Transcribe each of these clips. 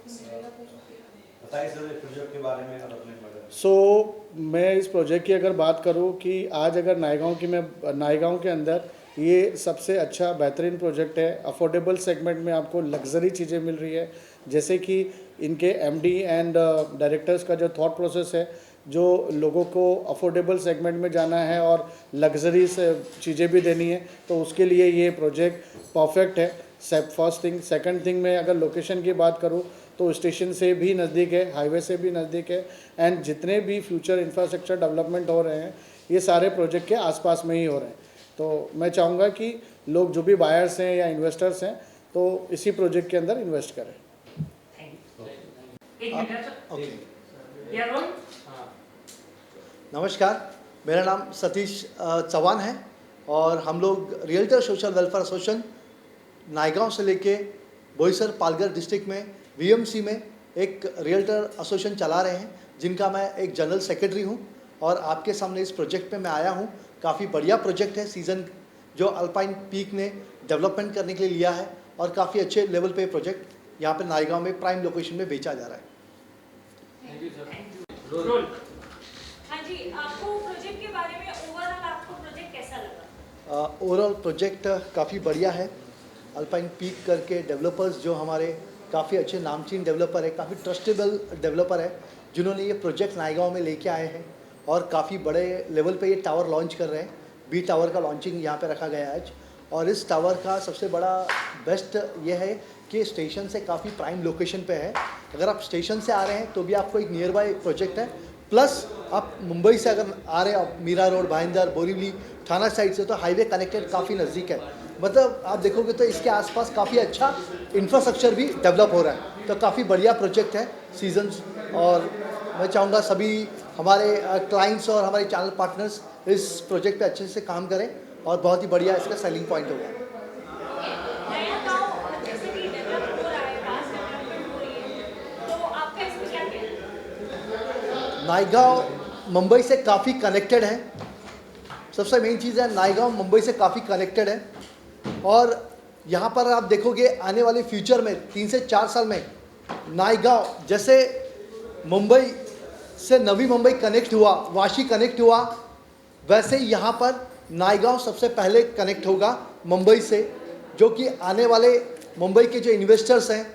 बताइए सर इस प्रोजेक्ट के बारे में और अपने बारे में। मैं इस प्रोजेक्ट की अगर बात करूं कि आज अगर नायगांव के अंदर ये सबसे अच्छा बेहतरीन प्रोजेक्ट है। अफोर्डेबल सेगमेंट में आपको लग्जरी चीज़ें मिल रही है, जैसे कि इनके एमडी एंड डायरेक्टर्स का जो थॉट प्रोसेस है, जो लोगों को अफोर्डेबल सेगमेंट में जाना है और लग्जरी से चीज़ें भी देनी है, तो उसके लिए ये प्रोजेक्ट परफेक्ट है। First thing. सेकंड थिंग में अगर लोकेशन की बात करूँ तो स्टेशन से भी नज़दीक है, हाईवे से भी नज़दीक है, एंड जितने भी फ्यूचर इंफ्रास्ट्रक्चर डेवलपमेंट हो रहे हैं ये सारे प्रोजेक्ट के आसपास में ही हो रहे हैं। तो मैं चाहूँगा कि लोग जो भी बायर्स हैं या इन्वेस्टर्स हैं तो इसी प्रोजेक्ट के अंदर इन्वेस्ट करें। नमस्कार, मेरा नाम सतीश चौहान है और हम लोग realtor social welfare association Naigaon से लेके बोईसर पालघर डिस्ट्रिक्ट में वीएमसी में एक रियल्टर एसोसिएशन चला रहे हैं, जिनका मैं एक जनरल सेक्रेटरी हूं। और आपके सामने इस प्रोजेक्ट पे मैं आया हूं। काफ़ी बढ़िया प्रोजेक्ट है, सीज़न जो अल्पाइन पीक ने डेवलपमेंट करने के लिए लिया है और काफ़ी अच्छे लेवल पे प्रोजेक्ट यहाँ पे नायगांव में प्राइम लोकेशन में बेचा जा रहा है। Thank you sir. हाँ जी, आपको प्रोजेक्ट के बारे में ओवरऑल आपको प्रोजेक्ट कैसा लगा? ओवरऑल प्रोजेक्ट काफ़ी बढ़िया है। अल्पाइन पीक करके डेवलपर्स जो हमारे काफ़ी अच्छे नामचीन डेवलपर है, काफ़ी ट्रस्टेबल डेवलपर है, जिन्होंने ये प्रोजेक्ट नायगांव में लेके आए हैं और काफ़ी बड़े लेवल पे ये टावर लॉन्च कर रहे हैं। बी टावर का लॉन्चिंग यहाँ पे रखा गया है आज। और इस टावर का सबसे बड़ा बेस्ट ये है कि स्टेशन से काफ़ी प्राइम लोकेशन पे है। अगर आप स्टेशन से आ रहे हैं तो भी आपको एक नियर बाय प्रोजेक्ट है, प्लस आप मुंबई से अगर आ रहे हैं, आप मीरा रोड, भाईंदर, बोरीवली, थाना साइड से, तो हाईवे कनेक्टेड काफ़ी नज़दीक है। मतलब आप देखोगे तो इसके आसपास काफ़ी अच्छा इंफ्रास्ट्रक्चर भी डेवलप हो रहा है। तो काफ़ी बढ़िया प्रोजेक्ट है सीजन्स। और मैं चाहूँगा सभी हमारे क्लाइंट्स और हमारे चैनल पार्टनर्स इस प्रोजेक्ट पे अच्छे से काम करें और बहुत ही बढ़िया इसका सेलिंग पॉइंट होगा। नया गांव जैसे कि डेवलप हो रहा है, वास्ट डेवलपमेंट हो रही है, तो आपका इसमें क्या कहना है? नायगांव मुंबई से काफ़ी कनेक्टेड है। सबसे मेन चीज़ है, नायगांव मुंबई से काफ़ी कनेक्टेड है और यहाँ पर आप देखोगे आने वाले फ्यूचर में 3 से 4 साल में नायगांव जैसे मुंबई से नवी मुंबई कनेक्ट हुआ, वाशी कनेक्ट हुआ, वैसे ही यहाँ पर नायगांव सबसे पहले कनेक्ट होगा मुंबई से, जो कि आने वाले मुंबई के जो इन्वेस्टर्स हैं,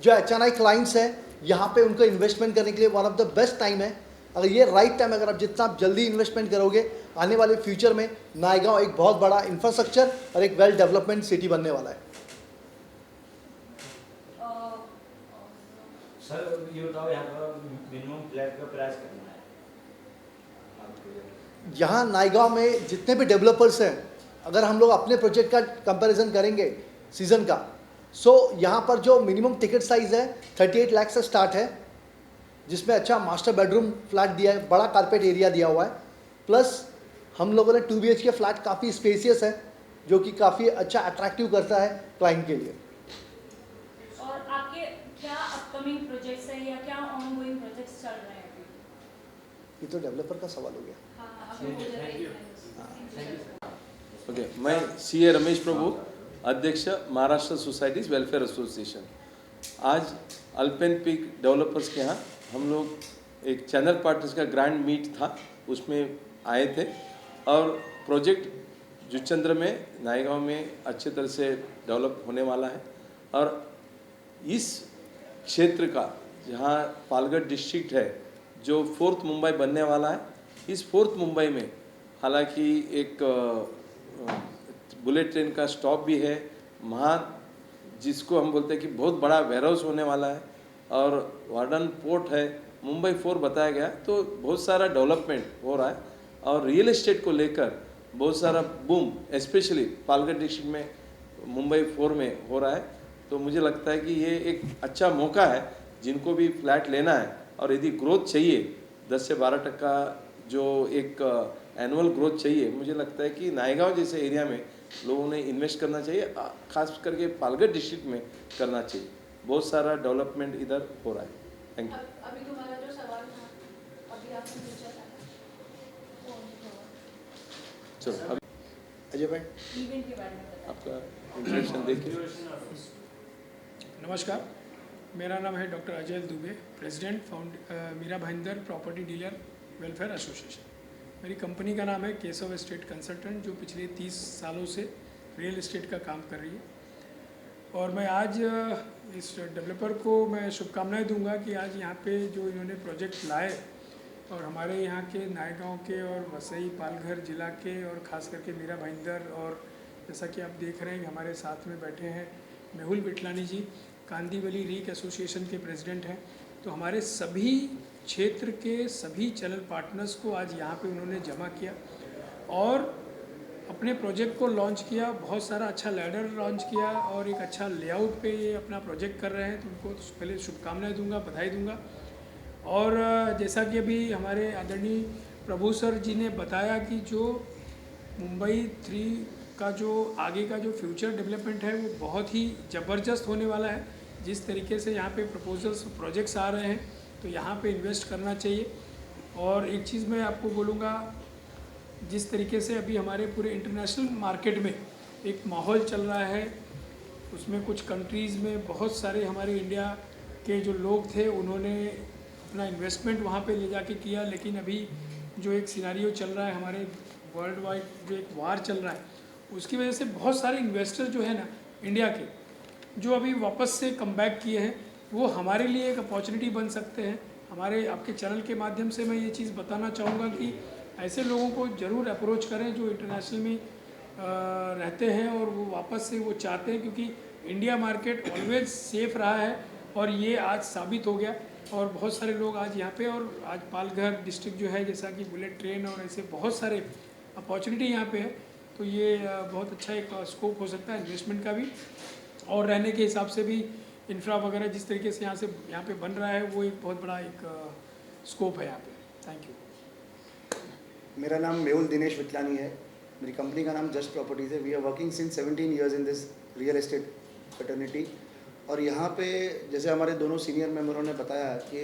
जो HNI क्लाइंट्स हैं, यहाँ पे उनको इन्वेस्टमेंट करने के लिए one of the best time है। अगर ये राइट टाइम, अगर आप जितना आप जल्दी इन्वेस्टमेंट करोगे, आने वाले फ्यूचर में नायगांव एक बहुत बड़ा इंफ्रास्ट्रक्चर और एक वेल डेवलपमेंट सिटी बनने वाला है। सर ये बताओ यहाँ पर मिनिमम फ्लैट का प्राइस कितना है? यहाँ नायगांव में जितने भी डेवलपर्स हैं, अगर हम लोग अपने प्रोजेक्ट का कंपैरिजन करेंगे सीज़न का, यहाँ पर जो मिनिमम टिकट साइज़ है 38 लाख से स्टार्ट है, जिसमें अच्छा मास्टर बेडरूम फ्लैट दिया है, बड़ा कारपेट एरिया दिया हुआ है, प्लस हम लोगों ने 2 BHK फ्लैट काफ़ी स्पेसियस है, जो कि काफ़ी अच्छा अट्रैक्टिव करता है क्लाइंट के लिए। और आपके क्या अपकमिंग प्रोजेक्ट्स हैं या क्या ऑनगोइंग प्रोजेक्ट्स चल रहे हैं अभी? ये तो डेवलपर का सवाल हो गया। ओके, मैं CA रमेश प्रभु, अध्यक्ष महाराष्ट्र सोसाइटीज़ वेलफेयर एसोसिएशन। आज अल्पेन पीक डेवलपर्स के यहाँ हम लोग एक चैनल पार्टनर्स का ग्रैंड मीट था, उसमें आए थे और प्रोजेक्ट जुचंद्र में नायगांव में अच्छे तरह से डेवलप होने वाला है। और इस क्षेत्र का जहाँ पालघर डिस्ट्रिक्ट है, जो 4th मुंबई बनने वाला है, इस 4th मुंबई में हालांकि एक बुलेट ट्रेन का स्टॉप भी है, जिसको हम बोलते हैं कि बहुत बड़ा वेयरहाउस होने वाला है, और वार्डन पोर्ट है, मुंबई 4 बताया गया। तो बहुत सारा डेवलपमेंट हो रहा है और रियल एस्टेट को लेकर बहुत सारा बूम स्पेशली पालघर डिस्ट्रिक्ट में मुंबई 4 में हो रहा है। तो मुझे लगता है कि ये एक अच्छा मौका है जिनको भी फ्लैट लेना है और यदि ग्रोथ चाहिए 10 से 12% जो एक एनुअल ग्रोथ चाहिए, मुझे लगता है कि नायगांव जैसे एरिया में लोगों ने इन्वेस्ट करना चाहिए, खास करके पालघर डिस्ट्रिक्ट में करना चाहिए। बहुत सारा डेवलपमेंट इधर हो रहा है। Thank you. अभी तुम्हारा जो सवाल था, अभी आपने पूछा था, चलो अभी अजय भाई, इवेंट के बारे में बताइए। आपका इंट्रोडक्शन देखिए। नमस्कार, मेरा नाम है doctor Ajay Dubey, president Mira Bhayandar property dealer welfare association. मेरी कंपनी का नाम है केशव एस्टेट कंसल्टेंट, जो पिछले 30 सालों से रियल एस्टेट का काम कर रही है। और मैं आज इस डेवलपर को मैं शुभकामनाएं दूंगा कि आज यहाँ पे जो इन्होंने प्रोजेक्ट लाए और हमारे यहाँ के नायगांव के और वसई पालघर जिला के और ख़ास करके मीरा भाईंदर, और जैसा कि आप देख रहे हैं हमारे साथ में बैठे हैं मेहुल बिटलानी जी, कांदीवली रीक एसोसिएशन के प्रेसिडेंट हैं। तो हमारे सभी क्षेत्र के सभी चैनल पार्टनर्स को आज यहाँ पे उन्होंने जमा किया और अपने प्रोजेक्ट को लॉन्च किया। बहुत सारा अच्छा लैडर लॉन्च किया और एक अच्छा लेआउट पे ये अपना प्रोजेक्ट कर रहे हैं। तो उनको तो पहले शुभकामनाएं दूंगा, बधाई दूंगा। और जैसा कि अभी हमारे आदरणीय प्रभु सर जी ने बताया कि जो मुंबई 3 का जो आगे का जो फ्यूचर डेवलपमेंट है वो बहुत ही ज़बरदस्त होने वाला है। जिस तरीके से यहाँ पे प्रपोजल्स प्रोजेक्ट्स आ रहे हैं तो यहाँ पे इन्वेस्ट करना चाहिए। और एक चीज़ मैं आपको बोलूँगा, जिस तरीके से अभी हमारे पूरे इंटरनेशनल मार्केट में एक माहौल चल रहा है, उसमें कुछ कंट्रीज़ में बहुत सारे हमारे इंडिया के जो लोग थे उन्होंने अपना इन्वेस्टमेंट वहाँ पे ले जाके किया। लेकिन अभी जो एक सिनारियो चल रहा है, हमारे वर्ल्ड वाइड जो एक वार चल रहा है, उसकी वजह से बहुत सारे इन्वेस्टर जो है ना इंडिया के, जो अभी वापस से कम बैक किए हैं, वो हमारे लिए एक अपॉर्चुनिटी बन सकते हैं। हमारे आपके चैनल के माध्यम से मैं ये चीज़ बताना चाहूँगा कि ऐसे लोगों को ज़रूर अप्रोच करें जो इंटरनेशनल में रहते हैं और वो वापस से वो चाहते हैं, क्योंकि इंडिया मार्केट ऑलवेज सेफ रहा है और ये आज साबित हो गया। और बहुत सारे लोग आज यहाँ पे, और आज पालघर डिस्ट्रिक्ट जो है, जैसा कि बुलेट ट्रेन और ऐसे बहुत सारे अपॉर्चुनिटी यहाँ पे है। तो ये बहुत अच्छा एक स्कोप हो सकता है इन्वेस्टमेंट का भी, और रहने के हिसाब से भी इंफ्रा वगैरह जिस तरीके से यहाँ पे बन रहा है, वो एक बहुत बड़ा एक स्कोप है यहाँ पे। Thank you. मेरा नाम मेहुल दिनेश विटलानी है। मेरी कंपनी का नाम जस्ट प्रॉपर्टीज़ है। We are working since 17 years in this real estate fraternity. और यहाँ पे जैसे हमारे दोनों सीनियर मेंबरों ने बताया कि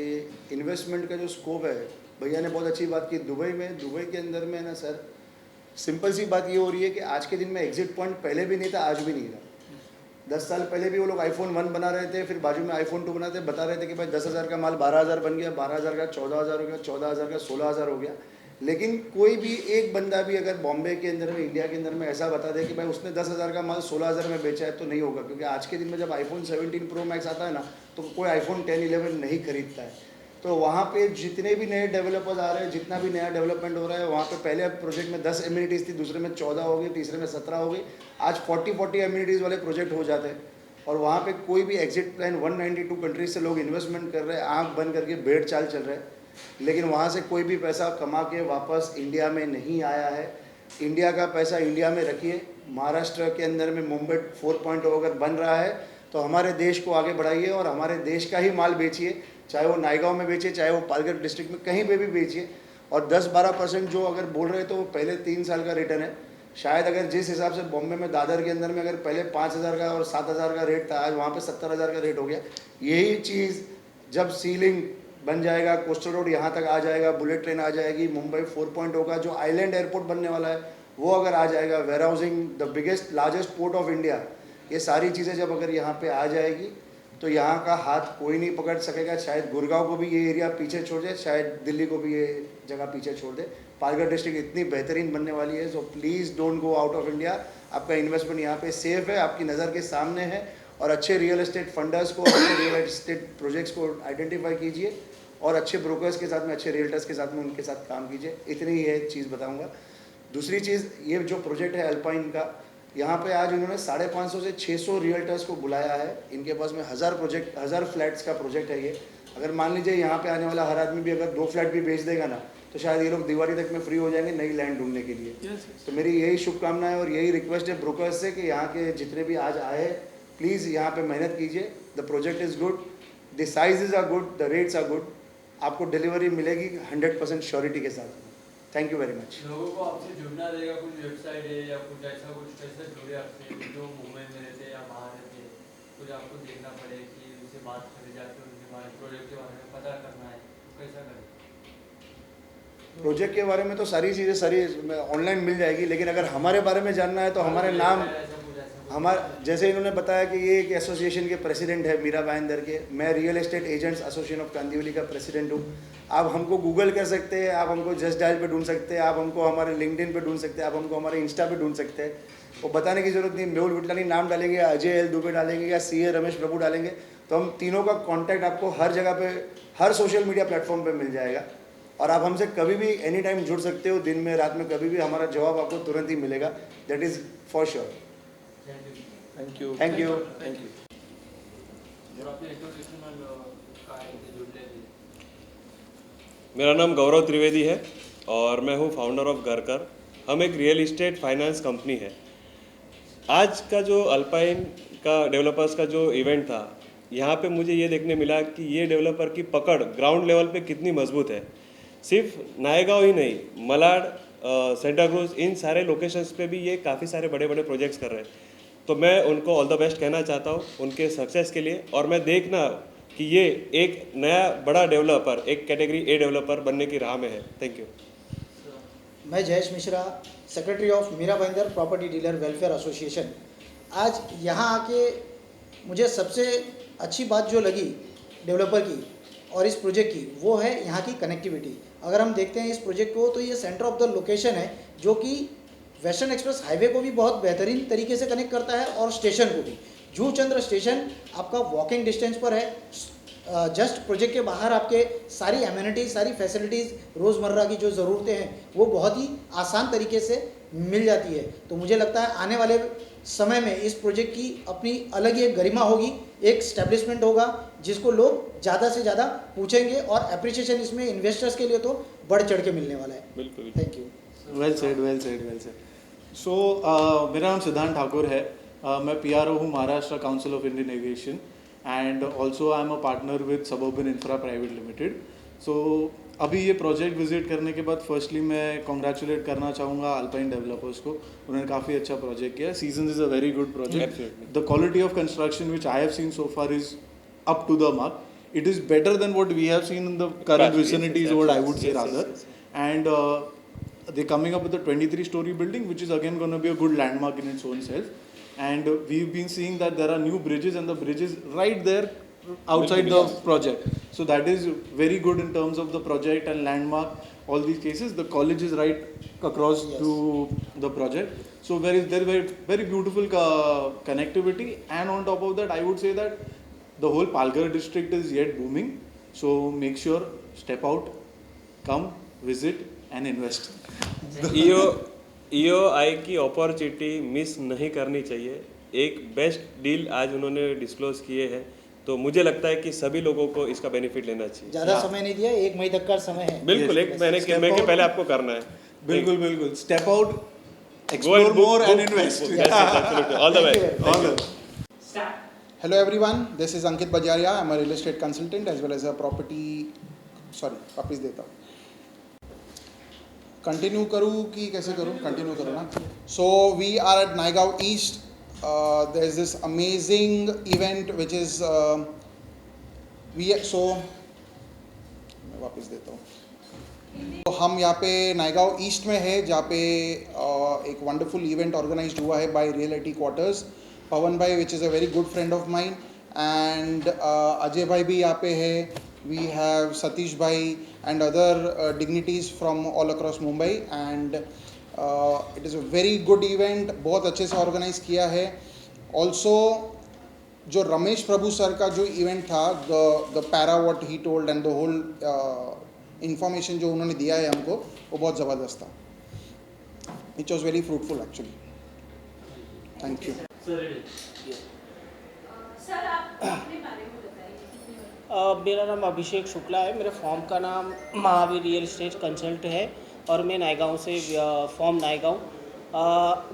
इन्वेस्टमेंट का जो स्कोप है, भैया ने बहुत अच्छी बात की। दुबई के अंदर में ना सर, सिंपल सी बात ये हो रही है कि आज के दिन में एग्जिट पॉइंट पहले भी नहीं था, आज भी नहीं था। 10 साल पहले भी वो लोग iPhone 1 बना रहे थे, फिर बाजू में iPhone 2 बनाते, बता रहे थे कि भाई 10,000 का माल 12,000 बन गया, 12,000 का 14,000 हो गया, 14,000 का 16,000 हो गया। लेकिन कोई भी एक बंदा भी अगर बॉम्बे के अंदर में, इंडिया के अंदर में ऐसा बता दे कि भाई उसने 10,000 का माल 16,000 में बेचा है, तो नहीं होगा। क्योंकि आज के दिन में जब iPhone 17 Pro Max आता है ना, तो कोई iPhone 10, 11 नहीं खरीदता है। तो वहाँ पे जितने भी नए डेवलपर्स आ रहे हैं, जितना भी नया डेवलपमेंट हो रहा है, वहाँ पे पहले प्रोजेक्ट में 10 एमिनिटीज़ थी, दूसरे में 14 हो गई, तीसरे में 17 हो गई, आज 40 एमिनिटीज़ वाले प्रोजेक्ट हो जाते हैं। और वहाँ पे कोई भी एग्जिट प्लान 192 कंट्रीज से लोग इन्वेस्टमेंट कर रहे हैं, आँख बंद करके भेड़ चाल चल रहे हैं, लेकिन वहाँ से कोई भी पैसा कमा के वापस इंडिया में नहीं आया है। इंडिया का पैसा इंडिया में रखिए। महाराष्ट्र के अंदर में मुंबई 4.0 अगर बन रहा है तो हमारे देश को आगे बढ़ाइए और हमारे देश का ही माल बेचिए, चाहे वो नायगांव में बेचिए, चाहे वो पालघर डिस्ट्रिक्ट में कहीं पे भी बेचिए। और 10-12% जो अगर बोल रहे तो वो पहले 3 साल का रिटर्न है। शायद अगर जिस हिसाब से बॉम्बे में, दादर के अंदर में अगर पहले 5,000 का और 7,000 का रेट था, आज वहाँ पे 70,000 का रेट हो गया। यही चीज़ जब सीलिंग बन जाएगा, कोस्टल रोड यहाँ तक आ जाएगा, बुलेट ट्रेन आ जाएगी, मुंबई 4.0 का जो आइलैंड एयरपोर्ट बनने वाला है वो अगर आ जाएगा, warehousing, the biggest largest port of India, ये सारी चीज़ें जब अगर यहाँ पे आ जाएगी तो यहाँ का हाथ कोई नहीं पकड़ सकेगा। शायद गुड़गांव को भी ये एरिया पीछे छोड़ दे, शायद दिल्ली को भी ये जगह पीछे छोड़ दे। पालघर डिस्ट्रिक्ट इतनी बेहतरीन बनने वाली है, so please don't go out of India. आपका इन्वेस्टमेंट यहाँ पे सेफ है, आपकी नज़र के सामने है। और अच्छे रियल एस्टेट फंडर्स को, अच्छे रियल एस्टेट प्रोजेक्ट्स को आइडेंटिफाई कीजिए और अच्छे ब्रोकर्स के साथ में, अच्छे रियल्टर्स के साथ में उनके साथ काम कीजिए। इतनी ही एक चीज़ बताऊँगा। दूसरी चीज़, ये जो प्रोजेक्ट है अल्पाइन का, यहाँ पे आज उन्होंने 550 से 600 रियल्टर्स को बुलाया है। इनके पास में 1000 फ्लैट्स का प्रोजेक्ट है ये। अगर मान लीजिए यहाँ पे आने वाला हर आदमी भी अगर 2 फ्लैट भी बेच देगा ना, तो शायद ये लोग दिवाली तक में फ्री हो जाएंगे नई लैंड ढूंढने के लिए। तो मेरी यही शुभकामनाएं और यही रिक्वेस्ट है ब्रोकर्स से कि यहाँ के जितने भी आज आए, प्लीज़ यहाँ पे मेहनत कीजिए। The project is good, the sizes are good, the rates are good. आपको डिलीवरी मिलेगी 100% श्योरिटी के साथ। Thank you very much. लोगों को आपसे जुड़ना रहेगा, कुछ वेबसाइट है या कुछ ऐसा, कुछ कैसे जुड़े आपसे जो मुंबई में रहते हैं या बाहर रहते हैं, कुछ आपको देखना पड़े कि उनसे बात करें, जाकर उनके बारे में, प्रोजेक्ट के बारे में पता करना है, तो कैसा करें? प्रोजेक्ट के बारे में तो सारी चीज़ें सारी ऑनलाइन मिल जाएगी, लेकिन अगर हमारे बारे में जानना है तो हमारे नाम, जैसे इन्होंने बताया कि ये एक एसोसिएशन के प्रेसिडेंट है मीरा भाईंदर के, मैं real estate agents association of Kandivali का प्रेसिडेंट हूँ। आप हमको गूगल कर सकते हैं, आप हमको जस्ट डायल पे ढूंढ सकते हैं, आप हमको हमारे लिंक्डइन पे ढूंढ सकते हैं, आप हमको हमारे इंस्टा पे ढूंढ सकते हैं। वो बताने की जरूरत नहीं, मेहुल विटलानी नाम डालेंगे, अजय एल दुबे डालेंगे या CA रमेश प्रभु डालेंगे तो हम तीनों का कॉन्टैक्ट आपको हर जगह पे, हर सोशल मीडिया प्लेटफॉर्म पे मिल जाएगा। और आप हमसे कभी भी एनी टाइम जुड़ सकते हो, दिन में रात में कभी भी, हमारा जवाब आपको तुरंत ही मिलेगा। That is for sure. Thank you thank you. Thank you. और आपने इंट्रोडक्शन काय से जुड़ले थे? मेरा नाम गौरव त्रिवेदी है और मैं हूँ फाउंडर ऑफ घरकर। हम एक रियल इस्टेट फाइनेंस कंपनी है। आज का जो अल्पाइन का डेवलपर्स का जो इवेंट था, यहाँ पे मुझे ये देखने मिला कि ये डेवलपर की पकड़ ग्राउंड लेवल पे कितनी मजबूत है। सिर्फ नायगांव ही नहीं, मलाड, सेंटा क्रूज, इन सारे लोकेशंस पे भी ये काफ़ी सारे बड़े बड़े प्रोजेक्ट्स कर रहे हैं। तो मैं उनको ऑल द बेस्ट कहना चाहता हूँ उनके सक्सेस के लिए। और मैं देखना कि ये एक नया बड़ा डेवलपर, एक कैटेगरी A डेवलपर बनने की राह में है। Thank you. मैं Jayesh Mishra, secretary of Mira Bhayandar property dealer welfare association. आज यहाँ आके मुझे सबसे अच्छी बात जो लगी डेवलपर की और इस प्रोजेक्ट की, वो है यहाँ की कनेक्टिविटी। अगर हम देखते हैं इस प्रोजेक्ट को तो ये सेंटर ऑफ द लोकेशन है जो कि वेस्टर्न एक्सप्रेस हाईवे को भी बहुत बेहतरीन तरीके से कनेक्ट करता है और स्टेशन को भी। जूह चंद्र स्टेशन आपका वॉकिंग डिस्टेंस पर है। जस्ट प्रोजेक्ट के बाहर आपके सारी एमिनिटीज़, सारी फैसिलिटीज़, रोज़मर्रा की जो ज़रूरतें हैं वो बहुत ही आसान तरीके से मिल जाती है। तो मुझे लगता है आने वाले समय में इस प्रोजेक्ट की अपनी अलग ही एक गरिमा होगी, एक स्टैब्लिशमेंट होगा जिसको लोग ज़्यादा से ज़्यादा पूछेंगे और अप्रिसिएशन इसमें इन्वेस्टर्स के लिए तो बढ़ चढ़ के मिलने वाला है। बिल्कुल। Thank you. Well said. So मेरा नाम सिद्धांत ठाकुर है। मैं PRO हूँ Maharashtra council of Indian aviation and also I am a partner with suburban infra private limited. So अभी ये प्रोजेक्ट विजिट करने के बाद फर्स्टली मैं कॉन्ग्रेचुलेट करना चाहूँगा अल्पाइन डेवलपर्स को। उन्होंने काफ़ी अच्छा प्रोजेक्ट किया। Season is a very good project. The quality of construction which I have seen so far is up to the mark. It is better than what we have seen in the current vicinities, what I would say rather. And they're coming up with a 23-story building, which is again going to be a good landmark in its own self. And we've been seeing that there are new bridges, and the bridge is right there outside the project. So that is very good in terms of the project and landmark. All these cases, the college is right across to the project. So there is very beautiful connectivity. And on top of that, I would say that the whole Palghar district is yet booming. So make sure, step out, come, visit and invest. EOI की opportunity miss नहीं करनी चाहिए। एक best deal आज उन्होंने disclose किए हैं, तो मुझे लगता है कि सभी लोगों को इसका बेनिफिट लेना चाहिए। ज़्यादा समय नहीं दिया, 1 मई तक का समय है। बिल्कुल, एक महीने के पहले आपको करना है। बिल्कुल step out, explore more and invest. All the best. Hello everyone, this is Ankit Bajaria. I'm a real estate consultant as well as a वापस देता हूँ। कंटिन्यू करूँ कि कैसे करूँ? कंटिन्यू करूँ ना। So we are at Naigaon East. There is this amazing event which is मैं वापस देता हूँ। तो हम यहाँ पे नायगांव ईस्ट में है, जहाँ पे एक वंडरफुल इवेंट ऑर्गेनाइज्ड हुआ है bye reality quarters. Pawan bhai which is a very good friend of mine and Ajay bhai भी यहाँ पे है। We have Satish bhai and other dignitaries from all across Mumbai and it is a very good event. बहुत अच्छे से ऑर्गेनाइज किया है। ऑल्सो जो रमेश प्रभु सर का जो इवेंट था, the para what he told and the whole information जो उन्होंने दिया है हमको, वो बहुत ज़बरदस्त था। It was very fruitful actually. Thank you. Sir आप अपने बारे में बताइए। मेरा नाम अभिषेक शुक्ला है। मेरे फॉर्म का नाम महावीर रियल एस्टेट कंसल्ट है और मैं नायगांव से फॉर्म नायगांव।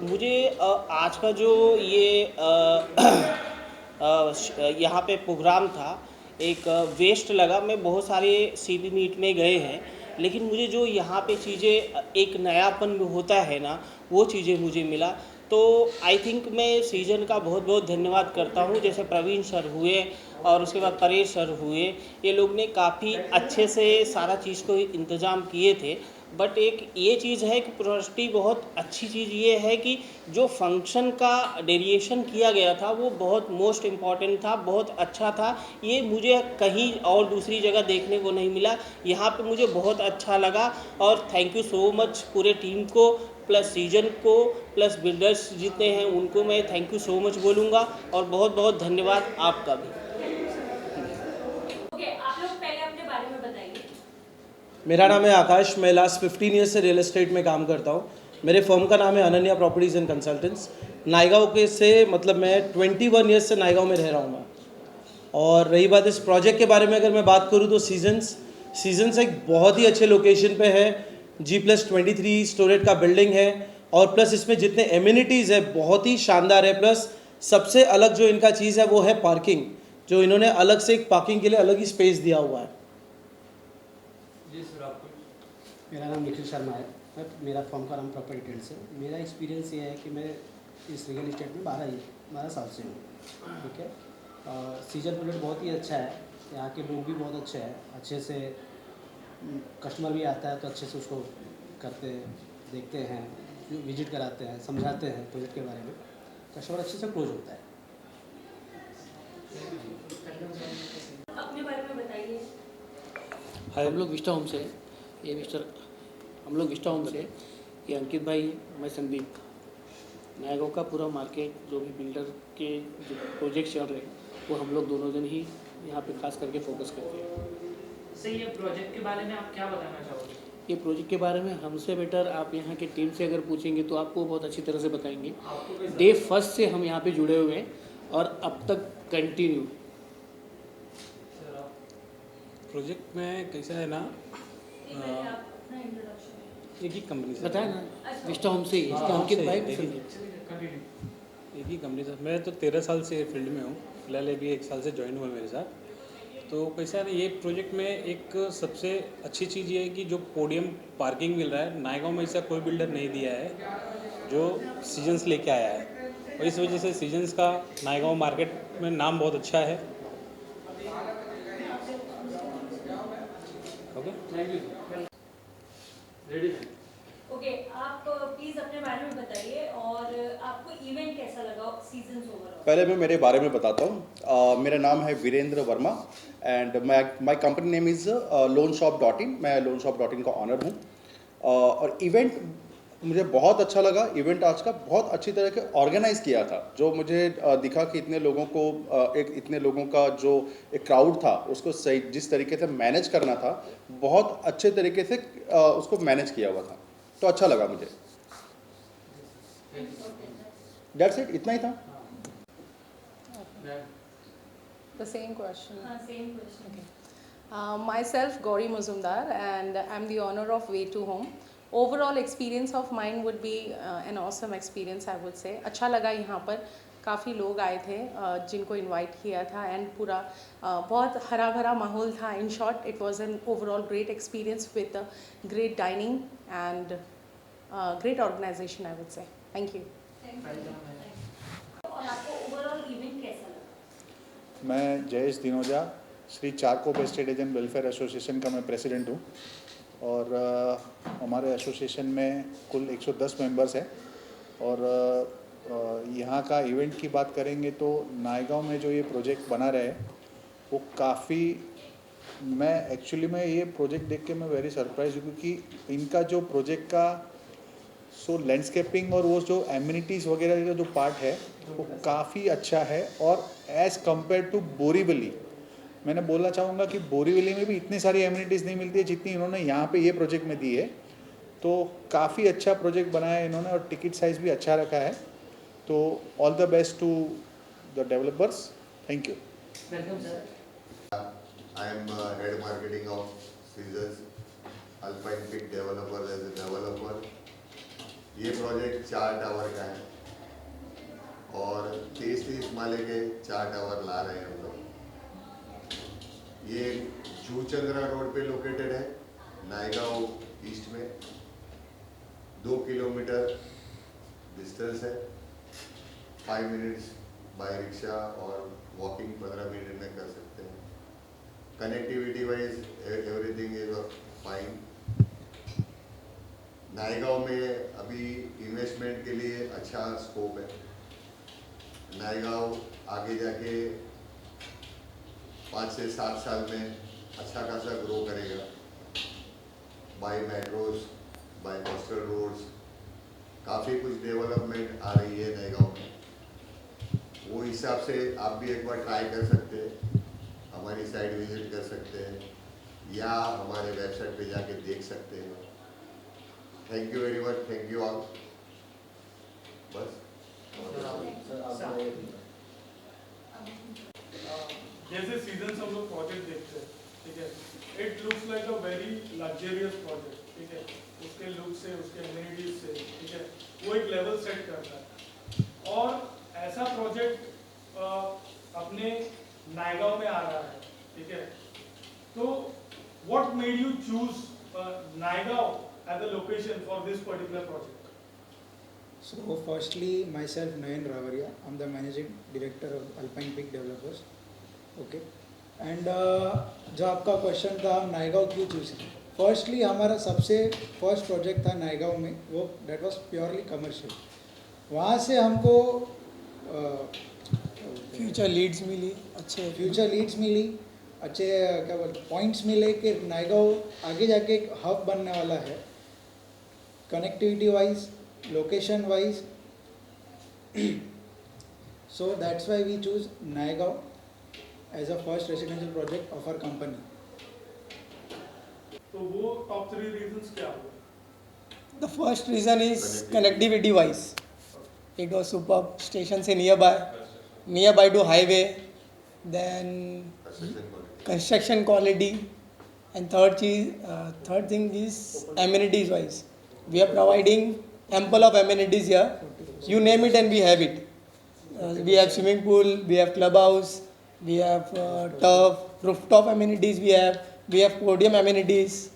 मुझे आज का जो ये यहाँ पे प्रोग्राम था, एक वेस्ट लगा। मैं बहुत सारे सीपी मीट में गए हैं, लेकिन मुझे जो यहाँ पे चीज़ें एक नयापन होता है ना, वो चीज़ें मुझे मिला। तो आई थिंक मैं सीजन का बहुत बहुत धन्यवाद करता हूँ। जैसे प्रवीण सर हुए और उसके बाद परेश सर हुए, ये लोग ने काफ़ी अच्छे से सारा चीज़ को इंतज़ाम किए थे बट एक ये चीज़ है कि प्रोडक्टिविटी बहुत अच्छी चीज़ ये है कि जो फंक्शन का डेरिएशन किया गया था वो बहुत मोस्ट इम्पॉर्टेंट था, बहुत अच्छा था। ये मुझे कहीं और दूसरी जगह देखने को नहीं मिला, यहाँ पे मुझे बहुत अच्छा लगा। और थैंक यू सो मच पूरे टीम को, प्लस सीजन को, प्लस बिल्डर्स जितने हैं उनको मैं थैंक यू सो मच बोलूँगा। और बहुत बहुत धन्यवाद आपका भी। ओके, आप लोग पहले अपने बारे में बताइए। मेरा नाम है आकाश। मैं लास्ट 15 ईयर्स से रियल एस्टेट में काम करता हूँ। मेरे फर्म का नाम है Ananya properties and consultants. Naigaon के से मतलब मैं 21 ईयर्स से नायगांव में रह रहा हूँ मैं। और रही बात इस प्रोजेक्ट के बारे में अगर मैं बात करूँ तो सीजन्स एक बहुत ही अच्छे लोकेशन पे है। G+23 स्टोरेज का बिल्डिंग है और प्लस इसमें जितने एमिनिटीज़ है बहुत ही शानदार है। प्लस सबसे अलग जो इनका चीज़ है वो है पार्किंग, जो इन्होंने अलग से एक पार्किंग के लिए अलग ही स्पेस दिया हुआ है। जी सर, आपको मेरा नाम निखिल शर्मा है। मेरा फर्म का नाम प्रॉपर्टी डिटेल्स है। मेरा एक्सपीरियंस ये है कि मैं इस रियल इस्टेट में 12 साल से हूँ। ठीक है, सीजन प्रोजेक्ट बहुत ही अच्छा है, यहाँ के लोग भी बहुत अच्छे हैं, अच्छे से कस्टमर भी आता है तो अच्छे से उसको करते हैं, देखते हैं, विजिट कराते हैं, समझाते हैं प्रोजेक्ट के बारे में, कस्टमर अच्छे से क्लोज होता है। अपने बारे में बताइए। हम लोग विस्टा होम से, हम लोग विस्टा होम से, ये अंकित भाई, मैं संदीप। नायगांव का पूरा मार्केट जो भी बिल्डर के जो प्रोजेक्ट चल रहे हैं वो हम लोग दोनों जन ही यहाँ पे खास करके फोकस करते हैं। सर, ये प्रोजेक्ट के बारे में आप क्या बताना चाहोगे? ये प्रोजेक्ट के बारे में हमसे बेटर आप यहाँ के टीम से अगर पूछेंगे तो आपको बहुत अच्छी तरह से बताएंगे। डे फर्स्ट से हम यहाँ पे जुड़े हुए हैं और अब तक कंटिन्यू। प्रोजेक्ट में कैसा है ना, एक ही कंपनी से बताया ना, विस्टा होम से ही अंकित भाई। एक ही कंपनी से। मैं तो 13 साल से फील्ड में हूँ, फिलहाल अभी 1 साल से ज्वाइन हुआ मेरे साथ। तो कैसा है ना, ये प्रोजेक्ट में एक सबसे अच्छी चीज़ ये है कि जो पोडियम पार्किंग मिल रहा है, नायगांव में ऐसा कोई बिल्डर नहीं दिया है जो सीजन्स लेके आया है। और इस वजह से सीजन्स का नायगांव मार्केट में नाम बहुत अच्छा है। Okay, thank you. Ready? Okay, आप प्लीज अपने बारे में बताइए और आपको इवेंट कैसा लगा सीजन्स ओवरऑल? पहले मैं मेरे बारे में बताता हूँ। मेरा नाम है Virendra Verma and my company name is loanshop.in। मैं loanshop.in का ऑनर हूँ। और इवेंट मुझे बहुत अच्छा लगा। इवेंट आज का बहुत अच्छी तरह के ऑर्गेनाइज किया था। जो मुझे दिखा कि इतने लोगों का जो एक क्राउड था उसको सही जिस तरीके से मैनेज करना था, बहुत अच्छे तरीके से उसको मैनेज किया हुआ था, तो अच्छा लगा मुझे। That's it, इतना ही था। The same question. Same question. Okay. Myself, Gauri Muzumdar, and I'm the owner of Way to Home. Overall experience of mine would be an awesome experience, I would say. अच्छा लगा यहाँ पर, काफ़ी लोग आए थे जिनको इनवाइट किया था एंड पूरा बहुत हरा भरा माहौल था। In short it was an overall great experience with great dining and great organisation, I would say. Thank you. और आपको ओवरऑल इवेंट कैसा लगा? मैं Jayesh Dinoja, Shri Charkop estate agent welfare association का मैं प्रेसिडेंट हूँ। और हमारे एसोसिएशन में कुल 110 मेंबर्स हैं। और यहाँ का इवेंट की बात करेंगे तो नायगांव में जो ये प्रोजेक्ट बना रहे हैं वो काफ़ी, मैं एक्चुअली में ये प्रोजेक्ट देख के मैं वेरी सरप्राइज हूँ, क्योंकि इनका जो प्रोजेक्ट का लैंडस्केपिंग और वो जो एमिनिटीज़ वगैरह का जो पार्ट है वो काफ़ी अच्छा है। और एज़ कम्पेयर टू बोरीवली, मैंने बोलना चाहूँगा कि बोरीवली में भी इतनी सारी एमिनिटीज़ नहीं मिलती है जितनी इन्होंने यहाँ पे ये प्रोजेक्ट में दी है। तो काफ़ी अच्छा प्रोजेक्ट बनाया है इन्होंने और टिकट साइज़ भी अच्छा रखा है। तो all the best to the developers. Thank you. I am head marketing of Caesars Alpine Peak Developer as a developer। ये प्रोजेक्ट 4 टावर का है और 30 माले के 4 टावर ला रहे हैं हम लोग। ये जूचंद्रा रोड पे लोकेटेड है, नायगांव ईस्ट में। 2 किलोमीटर डिस्टेंस है। 5 मिनट्स बाय रिक्शा और वॉकिंग 15 मिनट में कर सकते हैं। Connectivity wise everything is fine. Naigaon में अभी इन्वेस्टमेंट के लिए अच्छा स्कोप है। नायगांव आगे जाके 5 से 7 साल में अच्छा खासा ग्रो करेगा। By metros, by coastal roads, काफ़ी कुछ डेवलपमेंट आ रही है नायगांव में। वो हिसाब से आप भी एक बार ट्राई कर सकते हैं, हमारी साइट विजिट कर सकते हैं या हमारे वेबसाइट पे जाके देख सकते हैं। Thank you very much, thank you all. बस जैसे सीजन हम लोग प्रोजेक्ट देखते हैं, ठीक है, it looks like a very luxurious project, ठीक है, उसके लुक से, उसके एमिनिटीज से, ठीक है, वो एक लेवल सेट करता है। और ऐसा प्रोजेक्ट अपने नायगांव में आ रहा है, ठीक है, तो what made you choose Naigaon as a location for this particular project? So firstly, myself Nayan Ravaria, I'm the managing director of Alpine Peak Developers. Okay. And जो आपका क्वेश्चन था हम नायगांव क्यों चूज किए, फर्स्टली हमारा सबसे फर्स्ट प्रोजेक्ट था नायगांव में, वो डेट वाज प्योरली कमर्शियल। वहाँ से हमको फ्यूचर लीड्स मिली, अच्छे क्या बोलते पॉइंट्स मिले कि नायगांव आगे जाके एक हब बनने वाला है, connectivity wise, location wise. So that's why we choose Naigaon as a first residential project of our company. तो वो टॉप 3 रीजंस क्या हुए? The first reason is connectivity wise. It was superb. Stations are nearby to highway. Then construction quality. And third thing is amenities wise. We are providing ample of amenities here. You name it and we have it. We have swimming pool, we have clubhouse, we have turf, rooftop amenities we have podium amenities,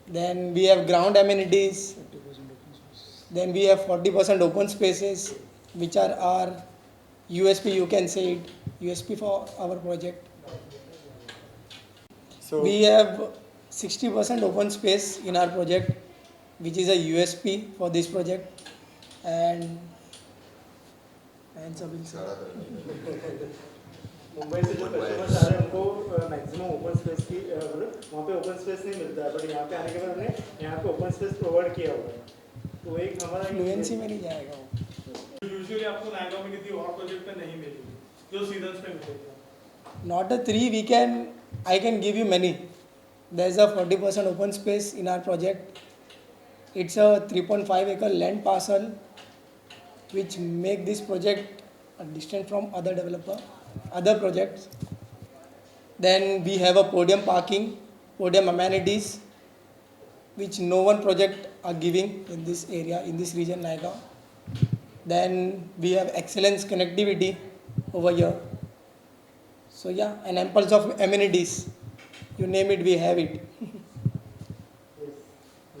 then we have ground amenities, then we have 40% open spaces, which are our USP, you can say it, USP for our project. So we have 60% open space in our project, which is a USP for this project, and Mumbai से जो customers आ रहे हैं उनको maximum open space की वहाँ पे open space नहीं मिलता है, बट यहाँ पे आने के बाद हमने यहाँ पे ओपन स्पेस प्रोवाइड किया हुआ है, तो एक हमारा फ्लुएंसी में नहीं जाएगा वो। यूजुअली आपको नायगांव में किसी और प्रोजेक्ट पे नहीं मिलेगी जो सीजन्स पे मिलेगी। Not a 3, I can give you many. There is a 40% open space in our project. It's a 3.5 acre land parcel, which make this project distinct from other projects. Then we have a podium parking, podium amenities, which no one project are giving in this area, in this region, Naigaon. Then we have excellence connectivity over here. So yeah, and amples of amenities, you name it, we have it.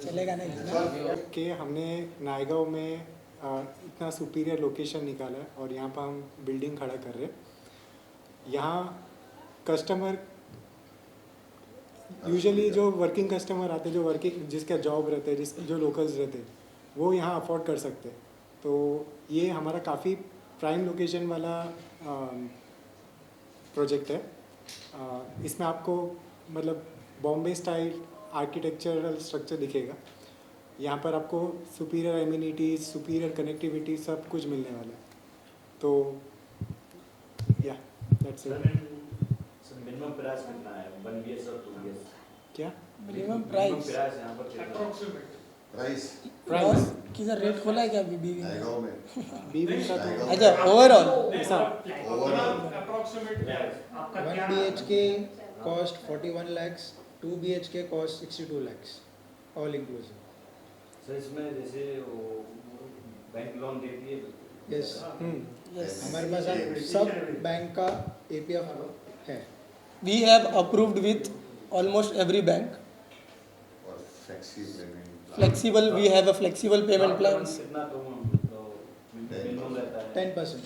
चलेगा नहीं कि हमने नायगांव में इतना superior location निकाला है और यहाँ पर हम बिल्डिंग खड़ा कर रहे हैं। यहाँ कस्टमर यूजुअली जो वर्किंग कस्टमर आते हैं, जो वर्किंग जिसका जॉब रहते हैं, जो लोकल्स रहते हैं, वो यहाँ अफोर्ड कर सकते हैं। तो ये हमारा काफ़ी प्राइम लोकेशन वाला प्रोजेक्ट है। इसमें आपको मतलब बॉम्बे स्टाइल आर्किटेक्चरल स्ट्रक्चर दिखेगा। यहाँ पर आपको सुपीरियर एमिनिटीज़, सुपीरियर कनेक्टिविटी सब कुछ मिलने वाला है। तो या दैट्स इट। मिनिमम प्राइस कितना है? 1 BH और 2 BH? क्या मिनिमम प्राइस यहाँ पर प्राइस किधर रेट खोला है क्या बीबी नायगांव में? बीबी का अच्छा overall 1 BHK cost 41 lakhs, 2 BHK cost 62 lakhs, all inclusive. Sir इसमें जैसे वो बैंक लोन देती है? यस, हमारे पास सब बैंक का APF है। We have approved with almost every bank. Flexible, we have a flexible payment plans. 10%।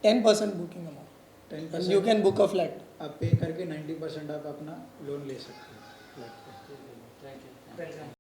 10% booking amount. 10% You can book a flat. आप पे करके 90% आप अपना लोन ले सकते हैं।